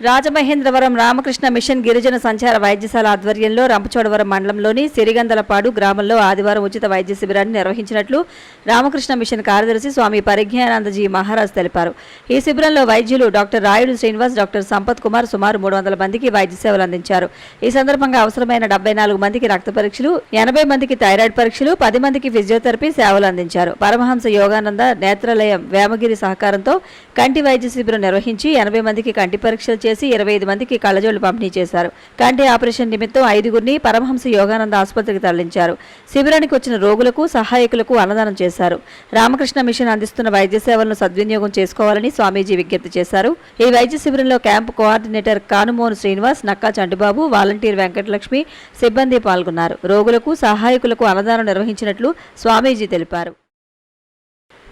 Rajamahendravaram Ramakrishna machine గిరిజన సంచార వైద్యశాల ఆధ్వర్యంలో రంపచోడవరం మండలంలోని సిరిగందలపాడు గ్రామంలో ఆదివారం ఉచిత వైద్య శిబిరాన్ని నిర్వహించినట్లు రామకృష్ణ మిషన్ కార్యదర్శి స్వామి పరిజ్ఞానందజీ మహారాజ్ తెలిపారు. ఈ శిబిరంలో వైద్యులు డాక్టర్ రాయుడు శ్రీనివాస్, డాక్టర్ సంపత్ కుమార్ సుమారు 300 మందికి వైద్య సేవలు అందించారు. ఈ సందర్భంగా అవసరమైన 74 మందికి రక్త పరీక్షలు, 80 మందికి థైరాయిడ్ పరీక్షలు, 10 మందికి ఫిజియోథెరపీ సేవలు అందించారు. పరమహంస యోగానంద నేత్రాలయం వేమగిరి సహకారంతో కంటి వైద్య శిబిరం నిర్వహించి 80 మందికి కంటి పరీక్షలు చేసి 25 మందికి కళ్లజోళ్లు పంపిణీ చేశారు. కంటి ఆపరేషన్ నిమిత్తం 5గురిని పరమహంస యోగానంద ఆసుపత్రికి తరలించారు. శిబిరానికి వచ్చిన రోగులకు, సహాయకులకు అన్నదానం చేశారు. రామకృష్ణ మిషన్ అందిస్తున్న వైద్య సేవలను సద్వినియోగం చేసుకోవాలని స్వామీజీ విజ్ఞప్తి చేశారు. ఈ వైద్య శిబిరంలో camp coordinator Kanumonu Srinivas, Nakka Chantibabu, volunteer Venkatalakshmi సిబ్బంది పాల్గొన్నారు. రోగులకు, సహాయకులకు అన్నదానం నిర్వహించినట్లు స్వామీజీ తెలిపారు.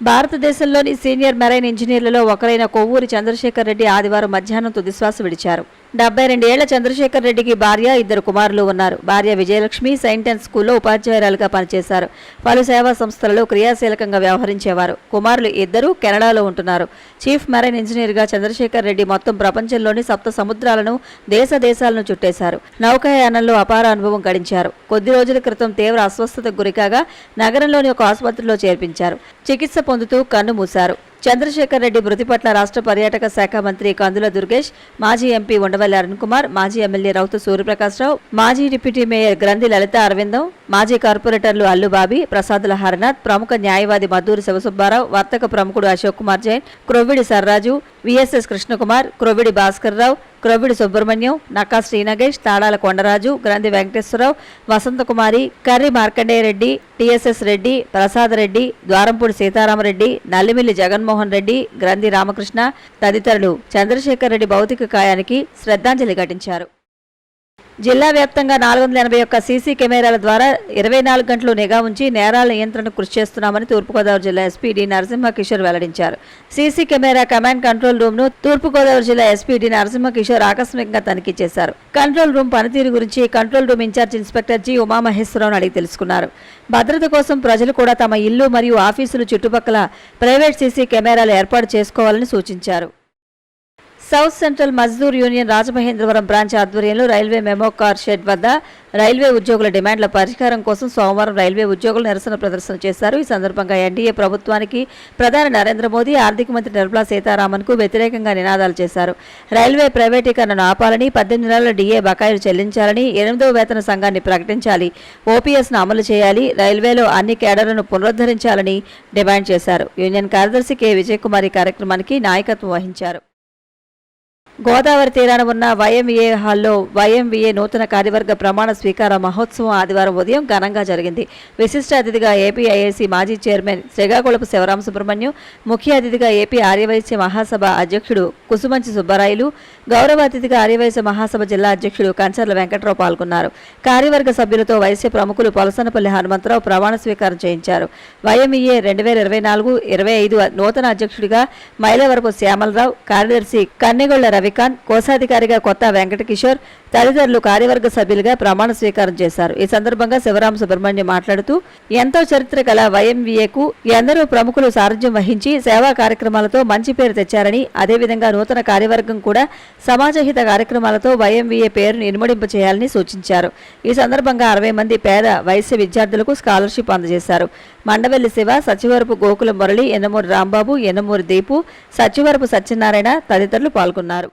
భారతదేశంలోని సీనియర్ మెరైన్ ఇంజనీర్లలో ఒకరైన కొవ్వూరి చంద్రశేఖర్ రెడ్డి ఆదివారం మధ్యాహ్నం తుదిశ్వాస విడిచారు. 72 ఏళ్ల చంద్రశేఖర్ రెడ్డికి భార్య, 2 కుమారులు ఉన్నారు. భార్య విజయలక్ష్మి సెయింట్ అండ్ స్కూల్లో ఉపాధ్యాయురాలుగా పనిచేశారు. పలు సేవా సంస్థలలో క్రియాశీలకంగా వ్యవహరించేవారు. కుమారులు 2 కెనడాలో ఉంటున్నారు. చీఫ్ మెరైన్ ఇంజనీర్గా చంద్రశేఖర్ రెడ్డి మొత్తం ప్రపంచంలోని 7 సముద్రాలను, దేశాలను చుట్టేశారు. నౌకాయానంలో అపార అనుభవం గడించారు. కొద్ది రోజుల క్రితం తీవ్ర అస్వస్థతకు గురికాగా నగరంలోని ఒక ఆసుపత్రిలో చేర్పించారు. చికిత్స పొందుతూ కన్ను మూశారు. చంద్రశేఖర్ రెడ్డి మృతి పట్ల రాష్ట్ర పర్యాటక శాఖ మంత్రి కందుల దుర్గేష్, మాజీ ఎంపీ ఉండవల్లి అరుణ్ కుమార్, మాజీ ఎమ్మెల్యే రౌతు సూర్యప్రకాశ్రావు, మాజీ డిప్యూటీ మేయర్ గ్రంథి లలిత అరవిందం, మాజీ కార్పొరేటర్లు అల్లుబాబి, ప్రసాదుల హరనాథ్, ప్రముఖ న్యాయవాది మద్దూరి శివసుబ్బారావు, వర్తక ప్రముఖుడు అశోక్ కుమార్ జైన్, క్రొవ్విడి సర్రాజు, విఎస్ఎస్ కృష్ణకుమార్, క్రొవ్విడి భాస్కర్రావు, క్రొవ్విడి సుబ్రహ్మణ్యం, నక్కా శ్రీనగేష్, తాడాల కొండరాజు, గ్రంథి వెంకటేశ్వరరావు, వసంతకుమారి, కర్రి మార్కండేయరెడ్డి, టిఎస్ఎస్ రెడ్డి, ప్రసాద్ రెడ్డి, ద్వారంపూడి సీతారామరెడ్డి, నల్లిమిల్లి జగన్మోహన్ రెడ్డి, గ్రంథి రామకృష్ణ తదితరులు చంద్రశేఖర్ రెడ్డి భౌతిక కాయానికి శ్రద్ధాంజలి ఘటించారు. జిల్లా వ్యాప్తంగా 481 సీసీ కెమెరాల ద్వారా 24 గంటలు నిఘా ఉంచి నేరాల నియంత్రణకు కృషి చేస్తున్నామని తూర్పుగోదావరి జిల్లా ఎస్పీ డి నరసింహకిషోర్ వెల్లడించారు. CC camera command control room ను తూర్పుగోదావరి జిల్లా ఎస్పీ డి నరసింహకిషోర్ ఆకస్మికంగా తనిఖీ చేశారు. కంట్రోల్ రూమ్ పనితీరు గురించి control room in-charge inspector G ఉమామహేశ్వరరావును అడిగి తెలుసుకున్నారు. భద్రత కోసం ప్రజలు కూడా తమ ఇల్లు మరియు ఆఫీసులు చుట్టుపక్కల ప్రైవేట్ సీసీ కెమెరాలు ఏర్పాటు చేసుకోవాలని సూచించారు. South central Mazdoor union Rajamahendravaram branch ఆధ్వర్యంలో రైల్వే మెమో కార్ షెడ్ వద్ద రైల్వే ఉద్యోగుల డిమాండ్ల పరిష్కారం కోసం సోమవారం రైల్వే ఉద్యోగులు నిరసన ప్రదర్శన చేశారు. ఈ సందర్భంగా ఎన్డీఏ ప్రభుత్వానికి ప్రధాని నరేంద్ర మోదీ, ఆర్థిక మంత్రి నిర్మలా సీతారామన్కు వ్యతిరేకంగా నినాదాలు చేశారు. రైల్వే ప్రైవేటీకరణను ఆపాలని, 18 నెలల డీఏ బకాయిలు చెల్లించాలని, 8వ వేతన సంఘాన్ని ప్రకటించాలి, ఓపీఎస్ను అమలు చేయాలి, రైల్వేలో అన్ని కేడర్లను పునరుద్ధరించాలని డిమాండ్ చేశారు. యూనియన్ కార్యదర్శి కె విజయకుమారి కార్యక్రమానికి నాయకత్వం వహించారు. గోదావరి తీరాన ఉన్న వైఎంవిఏ హాల్లో వైఎంవిఏ నూతన కార్యవర్గ ప్రమాణ స్వీకార మహోత్సవం ఆదివారం ఉదయం ఘనంగా జరిగింది. విశిష్ట అతిథిగా ఏపీ ఐఏసీ మాజీ చైర్మన్ శ్రీకాకుళపు శివరామ సుబ్రహ్మణ్యం, ముఖ్య అతిథిగా ఏపీ ఆర్యవైశ్య మహాసభ అధ్యక్షుడు కుసుమంచి సుబ్బరాయులు, గౌరవ అతిథిగా ఆర్యవైశ్య మహాసభ జిల్లా అధ్యక్షుడు కంచర్ల వెంకట్రావు పాల్గొన్నారు. కార్యవర్గ సభ్యులతో వైశ్య ప్రముఖులు పొలసనపల్లి హనుమంతరావు ప్రమాణ స్వీకారం చేయించారు. వైఎంఈఏ 2024-25 నూతన అధ్యక్షుడిగా మైలవరపు శ్యామలరావు, కార్యదర్శి కన్నెగొళ్ల రవికాంత్, కోశాధికారిగా కొత్త వెంకటకిషోర్ తదితరులు కార్యవర్గ సభ్యులుగా ప్రమాణ స్వీకారం చేశారు. ఈ సందర్భంగా శివరామ సుబ్రహ్మణ్యం మాట్లాడుతూ ఎంతో చరిత్ర గల వైఎంవిఏకు ఎందరో ప్రముఖులు సారథ్యం వహించి సేవా కార్యక్రమాలతో మంచి పేరు తెచ్చారని, అదేవిధంగా నూతన కార్యవర్గం కూడా సమాజహిత కార్యక్రమాలతో వైఎంవిఏ పేరును ఇనుమడింప చేయాలని సూచించారు. ఈ సందర్భంగా 60 మంది పేద వైశ్య విద్యార్థులకు స్కాలర్షిప్ అందజేశారు. మండవెల్లి శివ, సచివరపు గోకుల మురళి, ఎన్నమూరి రాంబాబు, ఎన్నమూరి దీపు, సచివరపు సత్యనారాయణ తదితరులు పాల్గొన్నారు.